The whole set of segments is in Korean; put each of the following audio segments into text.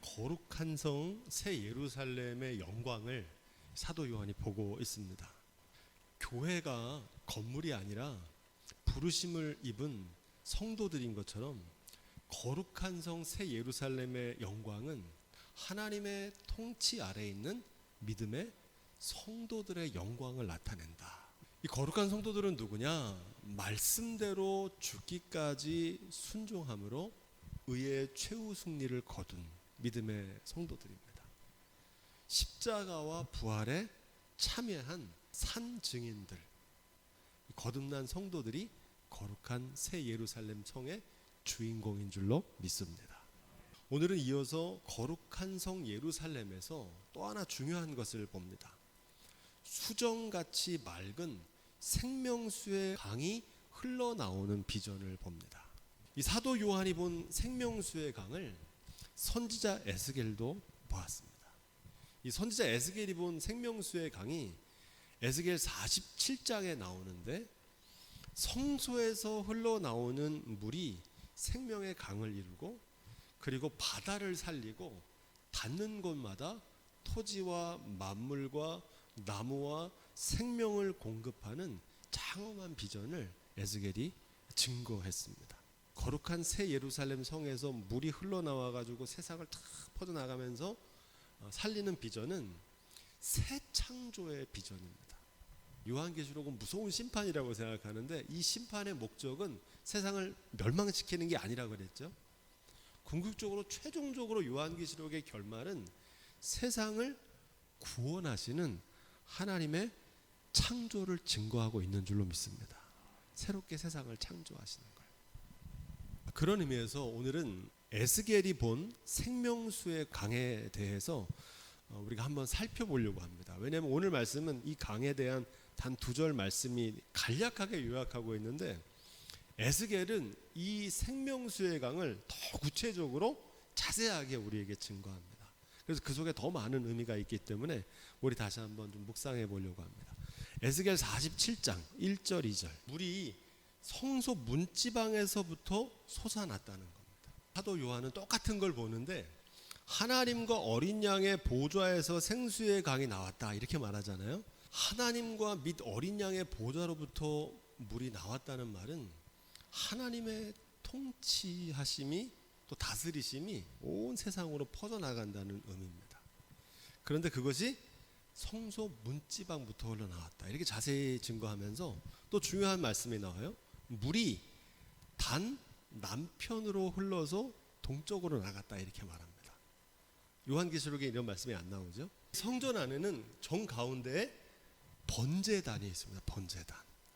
거룩한 성 새 예루살렘의 영광을 사도 요한이 보고 있습니다. 교회가 건물이 아니라 부르심을 입은 성도들인 것처럼 거룩한 성 새 예루살렘의 영광은 하나님의 통치 아래에 있는 믿음의 성도들의 영광을 나타낸다. 이 거룩한 성도들은 누구냐? 말씀대로 죽기까지 순종함으로 의의 최후 승리를 거둔 믿음의 성도들입니다. 십자가와 부활에 참여한 산 증인들, 거듭난 성도들이 거룩한 새 예루살렘 성의 주인공인 줄로 믿습니다. 오늘은 이어서 거룩한 성 예루살렘에서 또 하나 중요한 것을 봅니다. 수정같이 맑은 생명수의 강이 흘러나오는 비전을 봅니다. 이 사도 요한이 본 생명수의 강을 선지자 에스겔도 보았습니다. 이 선지자 에스겔이 본 생명수의 강이 에스겔 47장에 나오는데, 성소에서 흘러나오는 물이 생명의 강을 이루고, 그리고 바다를 살리고 닿는 곳마다 토지와 만물과 나무와 생명을 공급하는 장엄한 비전을 에스겔이 증거했습니다. 거룩한 새 예루살렘 성에서 물이 흘러나와 가지고 세상을 다 퍼져나가면서 살리는 비전은 새 창조의 비전입니다. 요한계시록은 무서운 심판이라고 생각하는데, 이 심판의 목적은 세상을 멸망시키는 게 아니라 그랬죠. 궁극적으로 최종적으로 요한계시록의 결말은 세상을 구원하시는 하나님의 창조를 증거하고 있는 줄로 믿습니다. 새롭게 세상을 창조하시는 거예요. 그런 의미에서 오늘은 에스겔이 본 생명수의 강에 대해서 우리가 한번 살펴보려고 합니다. 왜냐하면 오늘 말씀은 이 강에 대한 단 2절 말씀이 간략하게 요약하고 있는데, 에스겔은 이 생명수의 강을 더 구체적으로 자세하게 우리에게 증거합니다. 그래서 그 속에 더 많은 의미가 있기 때문에 우리 다시 한번 좀 묵상해 보려고 합니다. 에스겔 47장 1절 2절, 물이 성소 문지방에서부터 솟아났다는 겁니다. 사도 요한은 똑같은 걸 보는데, 하나님과 어린 양의 보좌에서 생수의 강이 나왔다 이렇게 말하잖아요. 하나님과 및 어린 양의 보좌로부터 물이 나왔다는 말은 하나님의 통치하심이, 또 다스리심이 온 세상으로 퍼져나간다는 의미입니다. 그런데 그것이 성소 문지방부터 흘러나왔다 이렇게 자세히 증거하면서 또 중요한 말씀이 나와요. 물이 단 남편으로 흘러서 동쪽으로 나갔다 이렇게 말합니다. 요한계시록에 이런 말씀이 안 나오죠. 성전 안에는 정 가운데에 번제단이 있습니다.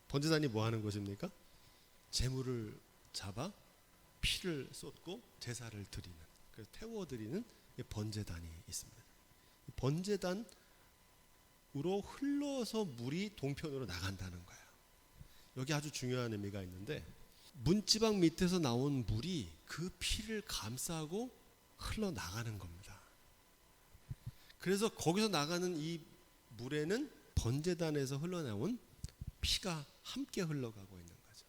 번제단이 뭐 하는 것입니까? 제물을 잡아 피를 쏟고 제사를 드리는, 그래서 태워드리는 번제단이 있습니다. 번제단으로 흘러서 물이 동편으로 나간다는 거예요. 여기 아주 중요한 의미가 있는데, 문지방 밑에서 나온 물이 그 피를 감싸고 흘러나가는 겁니다. 그래서 거기서 나가는 이 물에는 번제단에서 흘러나온 피가 함께 흘러가고 있는 거죠.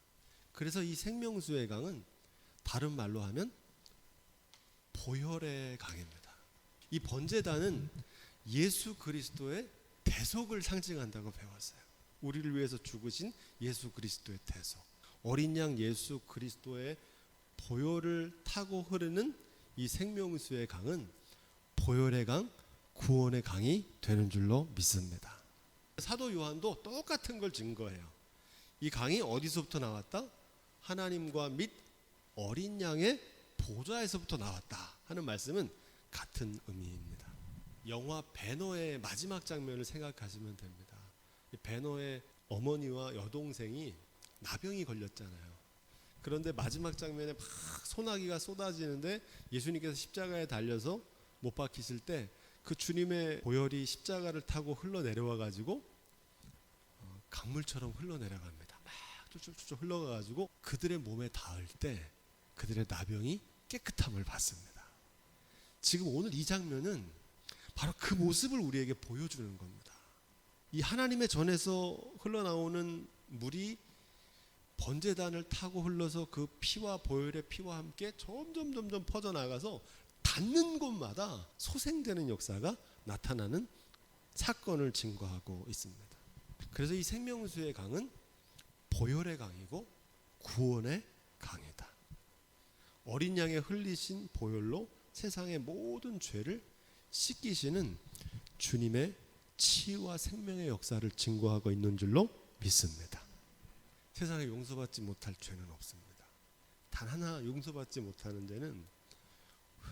그래서 이 생명수의 강은 다른 말로 하면 보혈의 강입니다. 이 번제단은 예수 그리스도의 대속을 상징한다고 배웠어요. 우리를 위해서 죽으신 예수 그리스도의 대속, 어린 양 예수 그리스도의 보혈을 타고 흐르는 이 생명수의 강은 보혈의 강, 구원의 강이 되는 줄로 믿습니다. 사도 요한도 똑같은 걸 증거해요. 이 강이 어디서부터 나왔다? 하나님과 및 어린 양의 보좌에서부터 나왔다 하는 말씀은 같은 의미입니다. 영화 배너의 마지막 장면을 생각하시면 됩니다. 배너의 어머니와 여동생이 나병이 걸렸잖아요. 그런데 마지막 장면에 막 소나기가 쏟아지는데 예수님께서 십자가에 달려서 못 박히실 때 그 주님의 보혈이 십자가를 타고 흘러내려와 가지고 강물처럼 흘러내려갑니다. 막 쫄쫄쫄 흘러가 가지고 그들의 몸에 닿을 때 그들의 나병이 깨끗함을 받습니다. 지금 오늘 이 장면은 바로 그 모습을 우리에게 보여주는 겁니다. 이 하나님의 전에서 흘러나오는 물이 번제단을 타고 흘러서 그 피와 보혈의 피와 함께 점점 퍼져나가서 닿는 곳마다 소생되는 역사가 나타나는 사건을 증거하고 있습니다. 그래서 이 생명수의 강은 보혈의 강이고 구원의 강이다. 어린 양의 흘리신 보혈로 세상의 모든 죄를 씻기시는 주님의 치유와 생명의 역사를 증거하고 있는 줄로 믿습니다. 세상에 용서받지 못할 죄는 없습니다. 단 하나 용서받지 못하는 죄는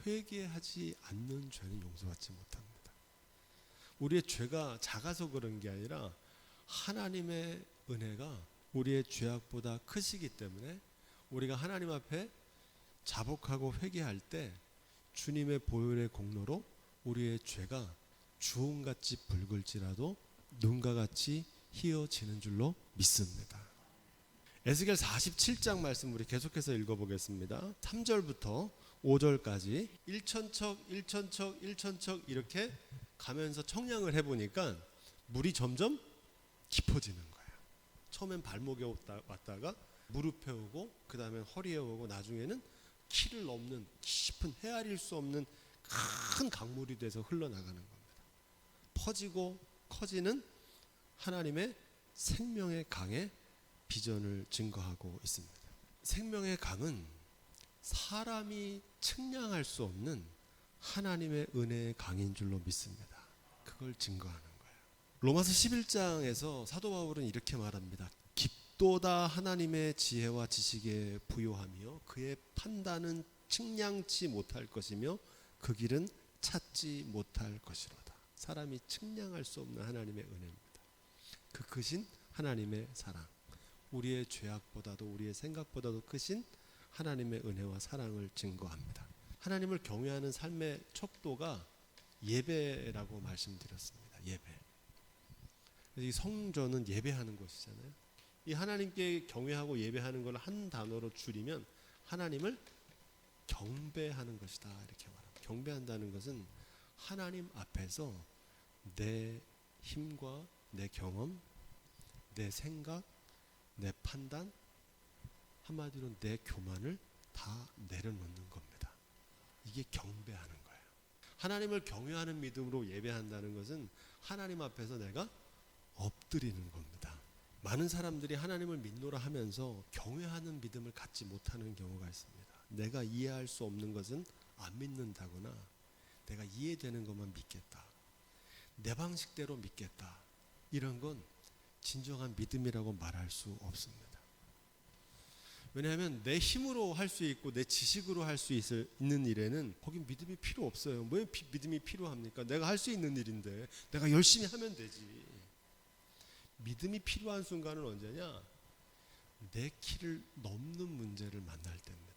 회개하지 않는 죄는 용서받지 못합니다. 우리의 죄가 작아서 그런 게 아니라 하나님의 은혜가 우리의 죄악보다 크시기 때문에 우리가 하나님 앞에 자복하고 회개할 때 주님의 보혈의 공로로 우리의 죄가 주홍같이 붉을지라도 눈과 같이 희어지는 줄로 믿습니다. 에스겔 47장 말씀 우리 계속해서 읽어보겠습니다. 3절부터 5절까지 1천척 이렇게 가면서 청량을 해보니까 물이 점점 깊어지는 거예요. 처음엔 발목에 왔다가 무릎에 오고 그 다음에 허리에 오고 나중에는 키를 넘는 깊은 헤아릴 수 없는 큰 강물이 돼서 흘러나가는 겁니다. 퍼지고 커지는 하나님의 생명의 강의 비전을 증거하고 있습니다. 생명의 강은 사람이 측량할 수 없는 하나님의 은혜의 강인 줄로 믿습니다. 그걸 증거하는 거예요. 로마서 11장에서 사도 바울은 이렇게 말합니다. 깊도다 하나님의 지혜와 지식에 부요하며 그의 판단은 측량치 못할 것이며 그 길은 찾지 못할 것이로다. 사람이 측량할 수 없는 하나님의 은혜입니다. 그 크신 하나님의 사랑, 우리의 죄악보다도 우리의 생각보다도 크신 하나님의 은혜와 사랑을 증거합니다. 하나님을 경외하는 삶의 척도가 예배라고 말씀드렸습니다. 예배. 이 성전은 예배하는 곳이잖아요. 이 하나님께 경외하고 예배하는 걸 한 단어로 줄이면 하나님을 경배하는 것이다 이렇게 말합니다. 경배한다는 것은 하나님 앞에서 내 힘과 내 경험, 내 생각, 내 판단, 한마디로 내 교만을 다 내려놓는 겁니다. 이게 경배하는 거예요. 하나님을 경외하는 믿음으로 예배한다는 것은 하나님 앞에서 내가 엎드리는 겁니다. 많은 사람들이 하나님을 믿노라 하면서 경외하는 믿음을 갖지 못하는 경우가 있습니다. 내가 이해할 수 없는 것은 안 믿는다거나 내가 이해되는 것만 믿겠다. 내 방식대로 믿겠다. 이런 건 진정한 믿음이라고 말할 수 없습니다. 왜냐하면 내 힘으로 할 수 있고 내 지식으로 할 수 있는 일에는 거긴 믿음이 필요 없어요. 왜 믿음이 필요합니까? 내가 할 수 있는 일인데 내가 열심히 하면 되지. 믿음이 필요한 순간은 언제냐? 내 키를 넘는 문제를 만날 때입니다.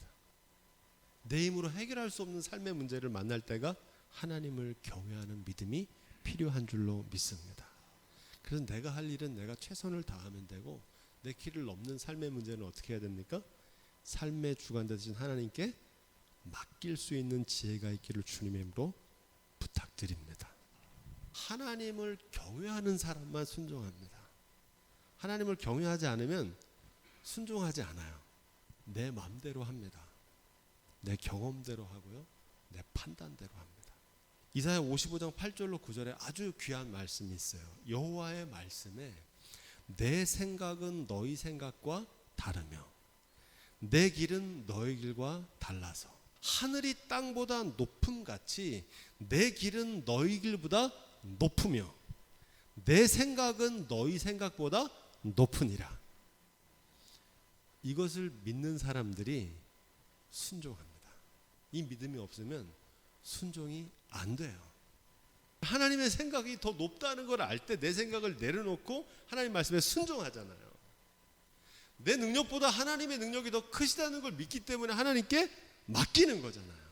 내 힘으로 해결할 수 없는 삶의 문제를 만날 때가 하나님을 경외하는 믿음이 필요한 줄로 믿습니다. 그래서 내가 할 일은 내가 최선을 다하면 되고 내 키를 넘는 삶의 문제는 어떻게 해야 됩니까? 삶의 주관 되신 하나님께 맡길 수 있는 지혜가 있기를 주님의 이름으로 부탁드립니다. 하나님을 경외하는 사람만 순종합니다. 하나님을 경외하지 않으면 순종하지 않아요. 내 마음대로 합니다. 내 경험대로 하고요. 내 판단대로 합니다. 이사야 55장 8절로 9절에 아주 귀한 말씀이 있어요. 여호와의 말씀에 내 생각은 너희 생각과 다르며 내 길은 너희 길과 달라서 하늘이 땅보다 높음 같이 내 길은 너희 길보다 높으며 내 생각은 너희 생각보다 높으니라. 이것을 믿는 사람들이 순종합니다. 이 믿음이 없으면 순종이 안 돼요. 하나님의 생각이 더 높다는 걸 알 때 내 생각을 내려놓고 하나님 말씀에 순종하잖아요. 내 능력보다 하나님의 능력이 더 크시다는 걸 믿기 때문에 하나님께 맡기는 거잖아요.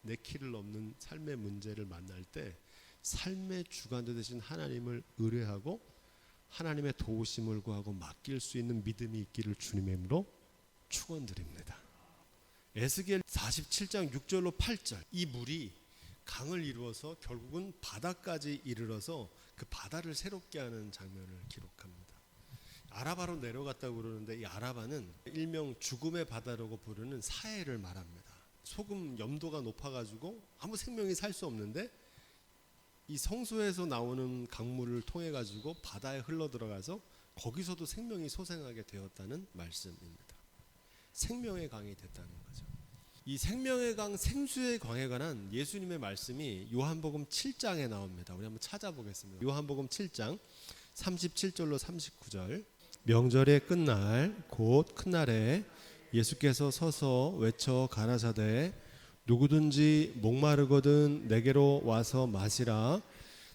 내 키를 넘는 삶의 문제를 만날 때 삶의 주관자 되신 하나님을 의뢰하고 하나님의 도우심을 구하고 맡길 수 있는 믿음이 있기를 주님의 이름으로 축원드립니다. 에스겔 47장 6절로 8절, 이 물이 강을 이루어서 결국은 바다까지 이르러서 그 바다를 새롭게 하는 장면을 기록합니다. 아라바로 내려갔다고 그러는데 이 아라바는 일명 죽음의 바다라고 부르는 사해를 말합니다. 소금 염도가 높아가지고 아무 생명이 살 수 없는데 이 성소에서 나오는 강물을 통해 가지고 바다에 흘러 들어가서 거기서도 생명이 소생하게 되었다는 말씀입니다. 생명의 강이 됐다는 거죠. 이 생명의 강, 생수의 강에 관한 예수님의 말씀이 요한복음 7장에 나옵니다. 우리 한번 찾아보겠습니다. 요한복음 7장 37절로 39절. 명절의 끝날 곧 큰날에 예수께서 서서 외쳐 가라사대 누구든지 목마르거든 내게로 와서 마시라.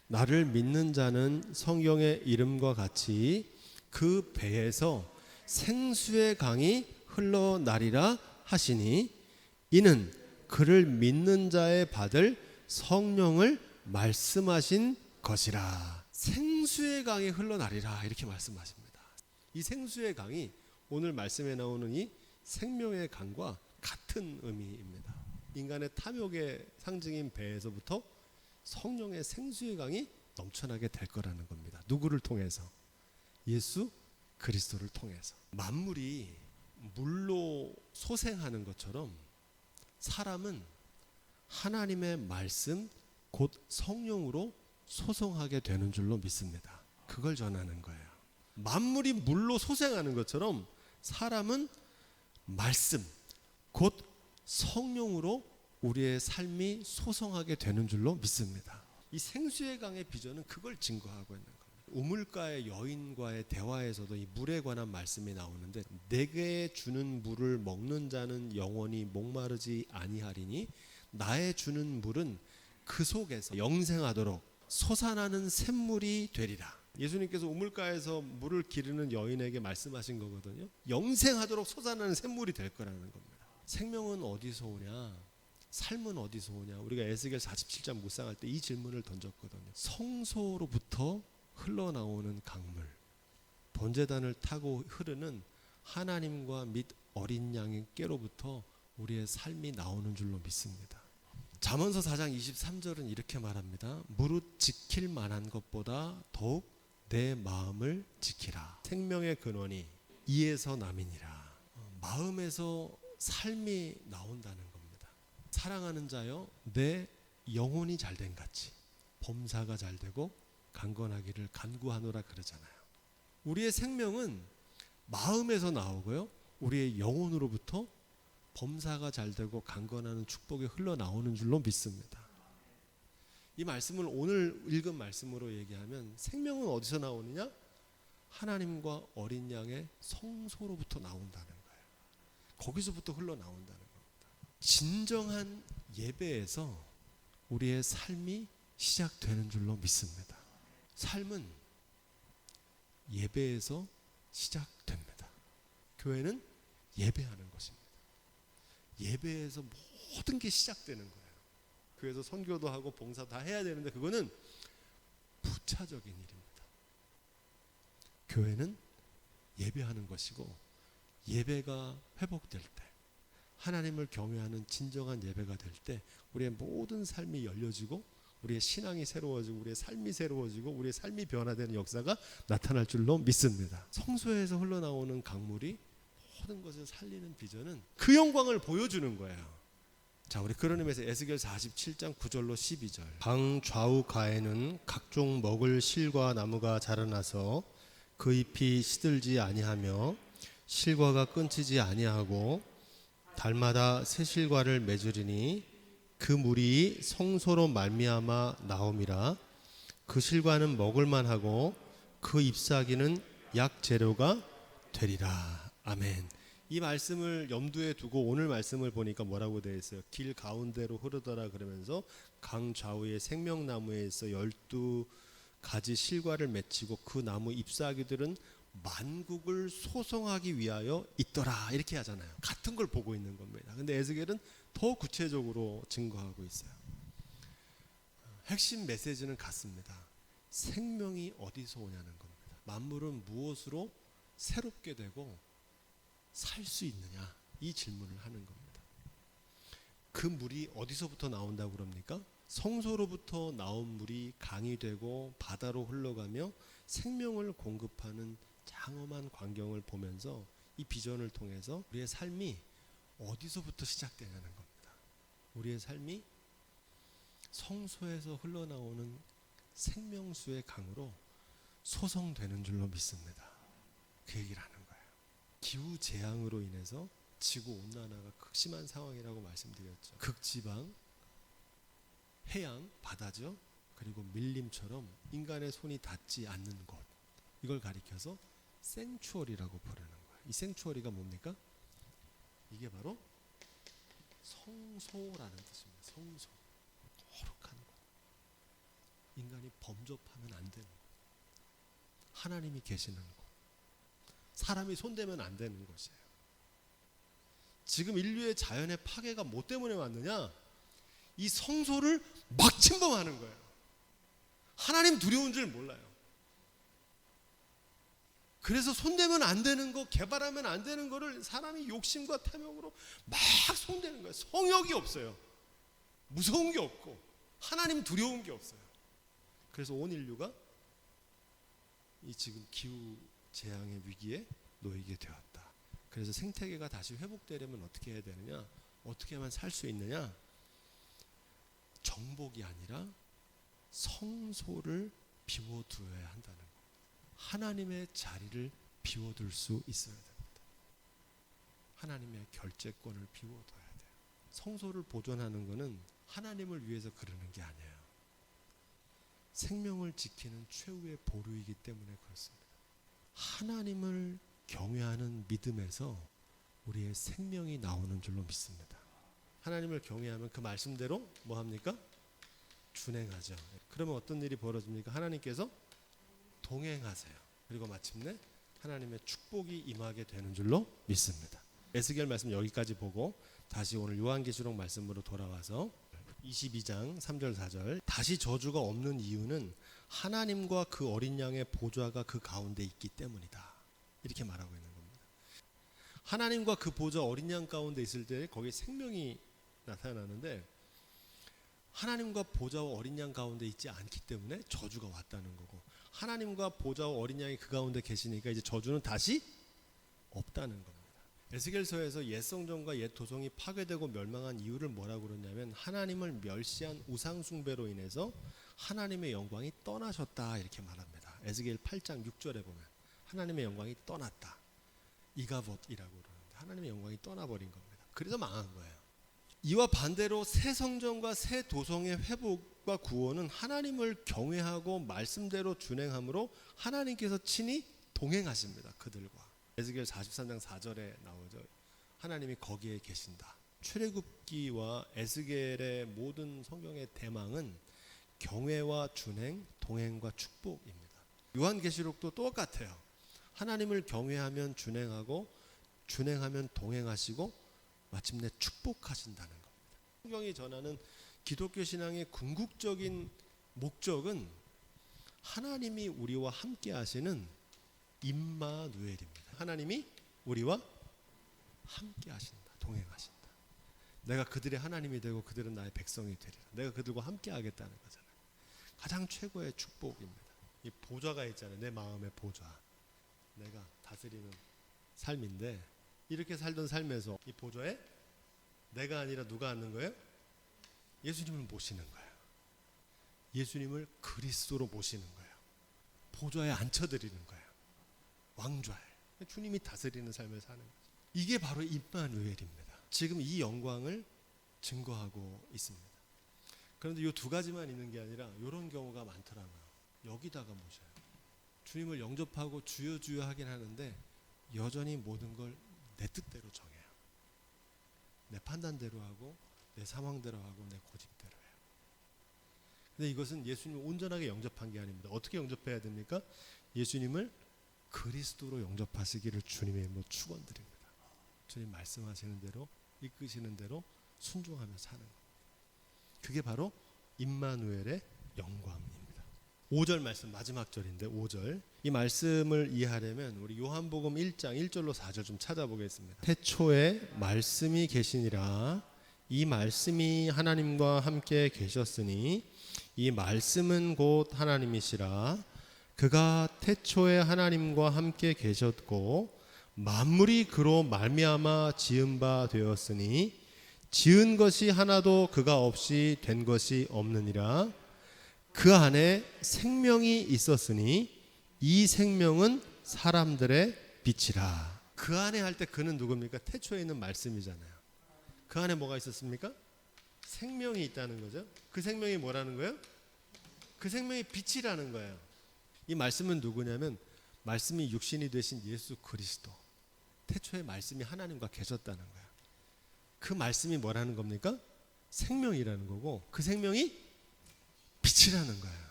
나를 믿는 자는 성경의 이름과 같이 그 배에서 생수의 강이 흘러나리라 하시니 이는 그를 믿는 자의 받을 성령을 말씀하신 것이라. 생수의 강이 흘러나리라 이렇게 말씀하십니다. 이 생수의 강이 오늘 말씀에 나오는 이 생명의 강과 같은 의미입니다. 인간의 탐욕의 상징인 배에서부터 성령의 생수의 강이 넘쳐나게 될 거라는 겁니다. 누구를 통해서? 예수 그리스도를 통해서. 만물이 물로 소생하는 것처럼 사람은 하나님의 말씀 곧 성령으로 소송하게 되는 줄로 믿습니다. 그걸 전하는 거예요. 만물이 물로 소생하는 것처럼 사람은 말씀 곧 성령으로 우리의 삶이 소송하게 되는 줄로 믿습니다. 이 생수의 강의 비전은 그걸 증거하고 있는 겁니다. 우물가의 여인과의 대화에서도 이 물에 관한 말씀이 나오는데 내게 주는 물을 먹는 자는 영원히 목마르지 아니하리니 나의 주는 물은 그 속에서 영생하도록 솟아나는 샘물이 되리라. 예수님께서 우물가에서 물을 기르는 여인에게 말씀하신 거거든요. 영생하도록 솟아나는 샘물이 될 거라는 겁니다. 생명은 어디서 오냐? 삶은 어디서 오냐? 우리가 에스겔 47장 묵상할 때 이 질문을 던졌거든요. 성소로부터 흘러나오는 강물, 번제단을 타고 흐르는 하나님과 및 어린 양의 께로부터 우리의 삶이 나오는 줄로 믿습니다. 잠언서 4장 23절은 이렇게 말합니다. 무릇 지킬 만한 것보다 더욱 내 마음을 지키라. 생명의 근원이 이에서 남이니라. 마음에서 삶이 나온다는 겁니다. 사랑하는 자여 내 영혼이 잘된 같이 범사가 잘되고 강건하기를 간구하노라 그러잖아요. 우리의 생명은 마음에서 나오고요. 우리의 영혼으로부터 범사가 잘되고 강건하는 축복이 흘러나오는 줄로 믿습니다. 이 말씀을 오늘 읽은 말씀으로 얘기하면 생명은 어디서 나오느냐? 하나님과 어린 양의 성소로부터 나온다는 거예요. 거기서부터 흘러나온다는 겁니다. 진정한 예배에서 우리의 삶이 시작되는 줄로 믿습니다. 삶은 예배에서 시작됩니다. 교회는 예배하는 것입니다. 예배에서 모든 게 시작되는 거예요. 교회에서 선교도 하고 봉사 다 해야 되는데 그거는 부차적인 일입니다. 교회는 예배하는 것이고 예배가 회복될 때 하나님을 경외하는 진정한 예배가 될 때 우리의 모든 삶이 열려지고 우리의 신앙이 새로워지고 우리의 삶이 새로워지고 우리의 삶이 변화되는 역사가 나타날 줄로 믿습니다. 성소에서 흘러나오는 강물이 모든 것을 살리는 비전은 그 영광을 보여주는 거예요. 자, 우리 그런 의미에서 에스겔 47장 9절로 12절. 강 좌우 가에는 각종 먹을 실과 나무가 자라나서 그 잎이 시들지 아니하며 실과가 끊치지 아니하고 달마다 새 실과를 맺으리니 그 물이 성소로 말미암아 나옴이라. 그 실과는 먹을만하고 그 잎사귀는 약 재료가 되리라. 아멘. 이 말씀을 염두에 두고 오늘 말씀을 보니까 뭐라고 되어 있어요? 길 가운데로 흐르더라 그러면서 강 좌우에 생명나무에서 12가지 실과를 맺히고 그 나무 잎사귀들은 만국을 소송하기 위하여 있더라 이렇게 하잖아요. 같은 걸 보고 있는 겁니다. 근데 에스겔은 더 구체적으로 증거하고 있어요. 핵심 메시지는 같습니다. 생명이 어디서 오냐는 겁니다. 만물은 무엇으로 새롭게 되고 살 수 있느냐 이 질문을 하는 겁니다. 그 물이 어디서부터 나온다고 그럽니까? 성소로부터 나온 물이 강이 되고 바다로 흘러가며 생명을 공급하는 장엄한 광경을 보면서 이 비전을 통해서 우리의 삶이 어디서부터 시작되냐는 겁니다. 우리의 삶이 성소에서 흘러나오는 생명수의 강으로 소성되는 줄로 믿습니다. 그 얘기를 하는 거예요. 기후 재앙으로 인해서 지구 온난화가 극심한 상황이라고 말씀드렸죠. 극지방, 해양, 바다죠. 그리고 밀림처럼 인간의 손이 닿지 않는 곳, 이걸 가리켜서 생추어리라고 부르는 거예요. 이 생추어리가 뭡니까? 이게 바로 성소라는 뜻입니다. 성소, 거룩한 곳, 인간이 범접하면 안 되는 곳, 하나님이 계시는 곳, 사람이 손대면 안 되는 곳이에요. 지금 인류의 자연의 파괴가 뭐 때문에 왔느냐? 이 성소를 막 침범하는 거예요. 하나님 두려운 줄 몰라요. 그래서 손대면 안 되는 거, 개발하면 안 되는 거를 사람이 욕심과 탐욕으로 막 손대는 거예요. 성욕이 없어요. 무서운 게 없고 하나님 두려운 게 없어요. 그래서 온 인류가 이 지금 기후 재앙의 위기에 놓이게 되었다. 그래서 생태계가 다시 회복되려면 어떻게 해야 되느냐? 어떻게 하면 살 수 있느냐? 정복이 아니라 성소를 비워두어야 한다는 것. 하나님의 자리를 비워둘 수 있어야 됩니다. 하나님의 결재권을 비워둬야 돼요. 성소를 보존하는 것은 하나님을 위해서 그러는 게 아니에요. 생명을 지키는 최후의 보루이기 때문에 그렇습니다. 하나님을 경외하는 믿음에서 우리의 생명이 나오는 줄로 믿습니다. 하나님을 경외하면 그 말씀대로 뭐 합니까? 준행하죠. 그러면 어떤 일이 벌어집니까? 하나님께서 동행하세요. 그리고 마침내 하나님의 축복이 임하게 되는 줄로 믿습니다. 에스겔 말씀 여기까지 보고 다시 오늘 요한계시록 말씀으로 돌아와서 22장 3절 4절, 다시 저주가 없는 이유는 하나님과 그 어린 양의 보좌가 그 가운데 있기 때문이다. 이렇게 말하고 있는 겁니다. 하나님과 그 보좌 어린 양 가운데 있을 때 거기에 생명이 나타나는데, 하나님과 보좌와 어린 양 가운데 있지 않기 때문에 저주가 왔다는 거고, 하나님과 보좌와 어린 양이 그 가운데 계시니까 이제 저주는 다시 없다는 겁니다. 에스겔서에서 옛 성전과 옛 도성이 파괴되고 멸망한 이유를 뭐라고 그러냐면, 하나님을 멸시한 우상 숭배로 인해서 하나님의 영광이 떠나셨다, 이렇게 말합니다. 에스겔 8장 6절에 보면 하나님의 영광이 떠났다, 이가봇이라고 그러는데 하나님의 영광이 떠나버린 겁니다. 그래서 망한 거예요. 이와 반대로 새 성전과 새 도성의 회복과 구원은 하나님을 경외하고 말씀대로 준행함으로 하나님께서 친히 동행하십니다. 그들과. 에스겔 43장 4절에 나오죠. 하나님이 거기에 계신다. 출애굽기와 에스겔의 모든 성경의 대망은 경외와 준행, 동행과 축복입니다. 요한계시록도 똑같아요. 하나님을 경외하면 준행하고, 준행하면 동행하시고, 마침내 축복하신다는 겁니다. 성경이 전하는 기독교 신앙의 궁극적인 목적은 하나님이 우리와 함께 하시는 임마누엘입니다. 하나님이 우리와 함께 하신다, 동행하신다. 내가 그들의 하나님이 되고 그들은 나의 백성이 되리라. 내가 그들과 함께 하겠다는 거잖아요. 가장 최고의 축복입니다. 이 보좌가 있잖아요. 내 마음의 보좌. 내가 다스리는 삶인데, 이렇게 살던 삶에서 이 보좌에 내가 아니라 누가 앉는 거예요? 예수님을 모시는 거예요. 예수님을 그리스도로 모시는 거예요. 보좌에 앉혀드리는 거예요. 왕좌에. 주님이 다스리는 삶을 사는 거죠. 이게 바로 임마누엘입니다. 지금 이 영광을 증거하고 있습니다. 그런데 이 두 가지만 있는 게 아니라 이런 경우가 많더라고요. 여기다가 모셔요. 주님을 영접하고 주여 주여 하긴 하는데 여전히 모든 걸 내 뜻대로 정해요. 내 판단대로 하고, 내 상황대로 하고, 내 고집대로 해요. 근데 이것은 예수님을 온전하게 영접한 게 아닙니다. 어떻게 영접해야 됩니까? 예수님을 그리스도로 영접하시기를 주님의 이름으로 축원드립니다. 주님 말씀하시는 대로, 이끄시는 대로 순종하며 사는 겁니다. 그게 바로 임마누엘의 영광입니다. 5절 말씀, 마지막 절인데 5절. 이 말씀을 이해하려면 우리 요한복음 1장 1절로 4절 좀 찾아보겠습니다. 태초에 말씀이 계시니라. 이 말씀이 하나님과 함께 계셨으니 이 말씀은 곧 하나님이시라. 그가 태초에 하나님과 함께 계셨고 만물이 그로 말미암아 지은 바 되었으니 지은 것이 하나도 그가 없이 된 것이 없느니라. 그 안에 생명이 있었으니 이 생명은 사람들의 빛이라. 그 안에 할 때 그는 누굽니까? 태초에 있는 말씀이잖아요. 그 안에 뭐가 있었습니까? 생명이 있다는 거죠. 그 생명이 뭐라는 거예요? 그 생명이 빛이라는 거예요. 이 말씀은 누구냐면 말씀이 육신이 되신 예수 그리스도. 태초에 말씀이 하나님과 계셨다는 거예요. 그 말씀이 뭐라는 겁니까? 생명이라는 거고 그 생명이 빛이라는 거예요.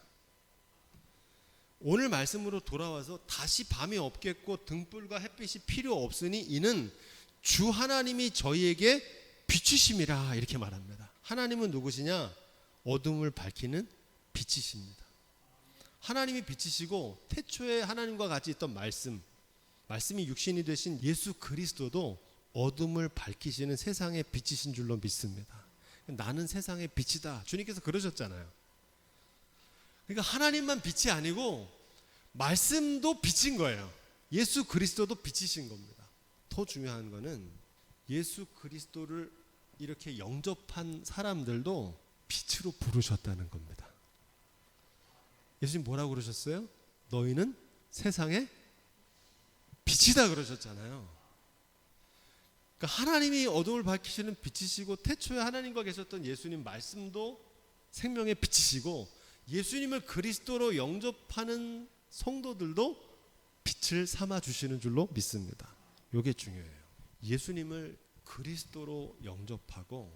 오늘 말씀으로 돌아와서 다시 밤이 없겠고 등불과 햇빛이 필요 없으니 이는 주 하나님이 저희에게 빛이심이라 이렇게 말합니다. 하나님은 누구시냐? 어둠을 밝히는 빛이십니다. 하나님이 빛이시고 태초에 하나님과 같이 있던 말씀이 육신이 되신 예수 그리스도도 어둠을 밝히시는 세상의 빛이신 줄로 믿습니다. 나는 세상의 빛이다. 주님께서 그러셨잖아요. 그러니까 하나님만 빛이 아니고 말씀도 빛인 거예요. 예수 그리스도도 빛이신 겁니다. 더 중요한 거는 예수 그리스도를 이렇게 영접한 사람들도 빛으로 부르셨다는 겁니다. 예수님 뭐라고 그러셨어요? 너희는 세상의 빛이다 그러셨잖아요. 그러니까 하나님이 어둠을 밝히시는 빛이시고 태초에 하나님과 계셨던 예수님 말씀도 생명의 빛이시고 예수님을 그리스도로 영접하는 성도들도 빛을 삼아 주시는 줄로 믿습니다. 이게 중요해요. 예수님을 그리스도로 영접하고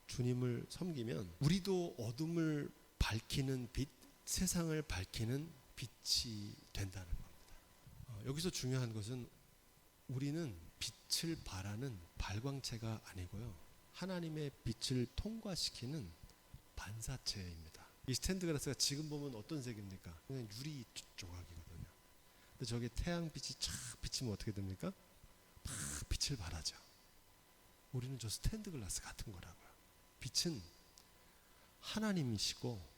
주님을 섬기면 우리도 어둠을 밝히는 빛, 세상을 밝히는 빛이 된다는 겁니다. 여기서 중요한 것은 우리는 빛을 발하는 발광체가 아니고요. 하나님의 빛을 통과시키는 반사체입니다. 이 스탠드 글라스가 지금 보면 어떤 색입니까? 그냥 유리 조각이거든요. 근데 저게 태양빛이 쫙 비치면 어떻게 됩니까? 막 빛을 발하죠. 우리는 저 스탠드 글라스 같은 거라고요. 빛은 하나님이시고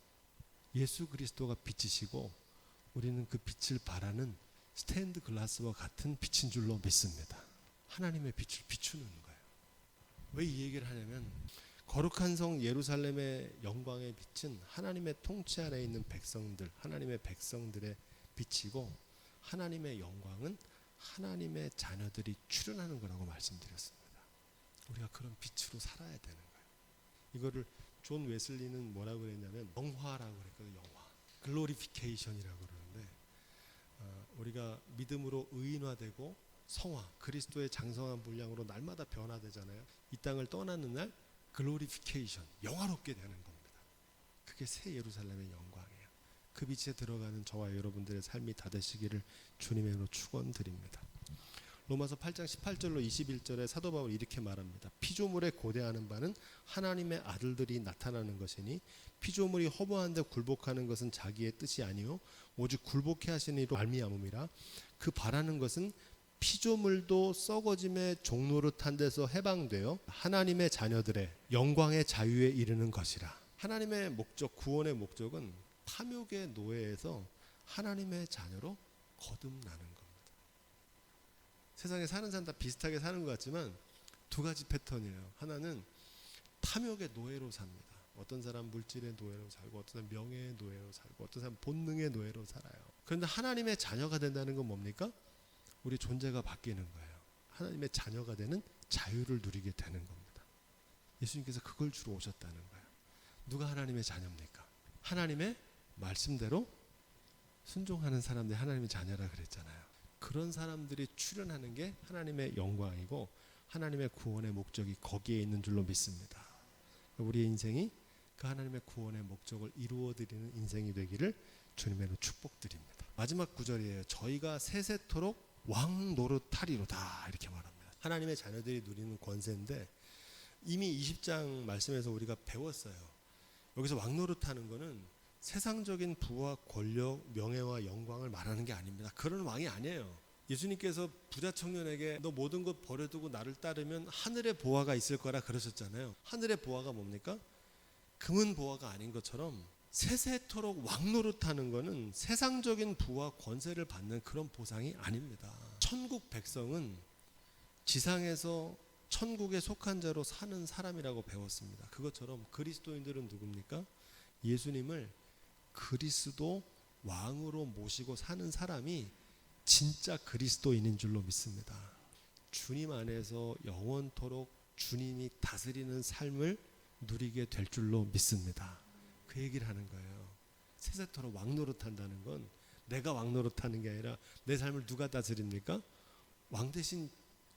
예수 그리스도가 빛이시고 우리는 그 빛을 발하는 스탠드 글라스와 같은 빛인 줄로 믿습니다. 하나님의 빛을 비추는 거예요. 왜 이 얘기를 하냐면 거룩한 성 예루살렘의 영광의 빛은 하나님의 통치 아래 있는 백성들, 하나님의 백성들의 빛이고 하나님의 영광은 하나님의 자녀들이 출현하는 거라고 말씀드렸습니다. 우리가 그런 빛으로 살아야 되는 거예요. 이거를 존 웨슬리는 뭐라고 그랬냐면 영화라고 그랬거든요. 영화. 글로리피케이션이라고 그러는데 우리가 믿음으로 의인화되고 성화, 그리스도의 장성한 분량으로 날마다 변화되잖아요. 이 땅을 떠나는 날 글로리피케이션, 영화롭게 되는 겁니다. 그게 새 예루살렘의 영광이에요. 그 빛에 들어가는 저와 여러분들의 삶이 다 되시기를 주님의 이름으로 축원드립니다. 로마서 8장 18절로 21절에 사도 바울이 이렇게 말합니다. 피조물에 고대하는 바는 하나님의 아들들이 나타나는 것이니 피조물이 허무한데 굴복하는 것은 자기의 뜻이 아니요 오직 굴복해 하시는 이로 말미암음이라. 그 바라는 것은 피조물도 썩어짐의 종노릇한 데서 해방되어 하나님의 자녀들의 영광의 자유에 이르는 것이라. 하나님의 목적, 구원의 목적은 탐욕의 노예에서 하나님의 자녀로 거듭나는 겁니다. 세상에 사는 사람 다 비슷하게 사는 것 같지만 두 가지 패턴이에요. 하나는 탐욕의 노예로 삽니다. 어떤 사람 물질의 노예로 살고 어떤 사람 명예의 노예로 살고 어떤 사람 본능의 노예로 살아요. 그런데 하나님의 자녀가 된다는 건 뭡니까? 우리 존재가 바뀌는 거예요. 하나님의 자녀가 되는 자유를 누리게 되는 겁니다. 예수님께서 그걸 주로 오셨다는 거예요. 누가 하나님의 자녀입니까? 하나님의 말씀대로 순종하는 사람들이 하나님의 자녀라 그랬잖아요. 그런 사람들이 출현하는 게 하나님의 영광이고 하나님의 구원의 목적이 거기에 있는 줄로 믿습니다. 우리의 인생이 그 하나님의 구원의 목적을 이루어드리는 인생이 되기를 주님의 축복드립니다. 마지막 구절이에요. 저희가 세세토록 왕 노릇하리로다 이렇게 말합니다. 하나님의 자녀들이 누리는 권세인데 이미 20장 말씀에서 우리가 배웠어요. 여기서 왕 노릇하는 거는 세상적인 부와 권력, 명예와 영광을 말하는 게 아닙니다. 그런 왕이 아니에요. 예수님께서 부자 청년에게 너 모든 것 버려두고 나를 따르면 하늘의 보화가 있을 거라 그러셨잖아요. 하늘의 보화가 뭡니까? 금은 보화가 아닌 것처럼 세세토록 왕노릇하는 것은 세상적인 부와 권세를 받는 그런 보상이 아닙니다. 천국 백성은 지상에서 천국에 속한 자로 사는 사람이라고 배웠습니다. 그것처럼 그리스도인들은 누굽니까? 예수님을 그리스도 왕으로 모시고 사는 사람이 진짜 그리스도인인 줄로 믿습니다. 주님 안에서 영원토록 주님이 다스리는 삶을 누리게 될 줄로 믿습니다. 그 얘기를 하는 거예요. 세세토록 왕노릇한다는 건 내가 왕노릇하는 게 아니라 내 삶을 누가 다스립니까? 왕 대신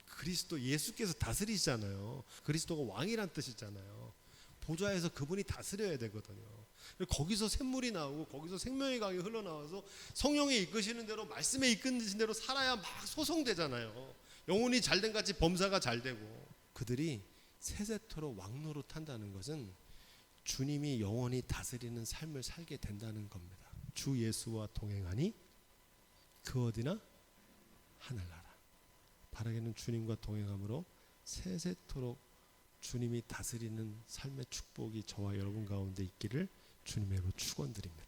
그리스도 예수께서 다스리시잖아요. 그리스도가 왕이란 뜻이잖아요. 보좌에서 그분이 다스려야 되거든요. 거기서 샘물이 나오고 거기서 생명의 강이 흘러나와서 성령이 이끄시는 대로, 말씀에 이끄신 대로 살아야 막 소송되잖아요. 영혼이 잘된 같이 범사가 잘되고. 그들이 세세토록 왕노릇한다는 것은 주님이 영원히 다스리는 삶을 살게 된다는 겁니다. 주 예수와 동행하니 그 어디나 하늘나라. 바라기는 주님과 동행함으로 세세토록 주님이 다스리는 삶의 축복이 저와 여러분 가운데 있기를 주님의 이름으로 축원드립니다.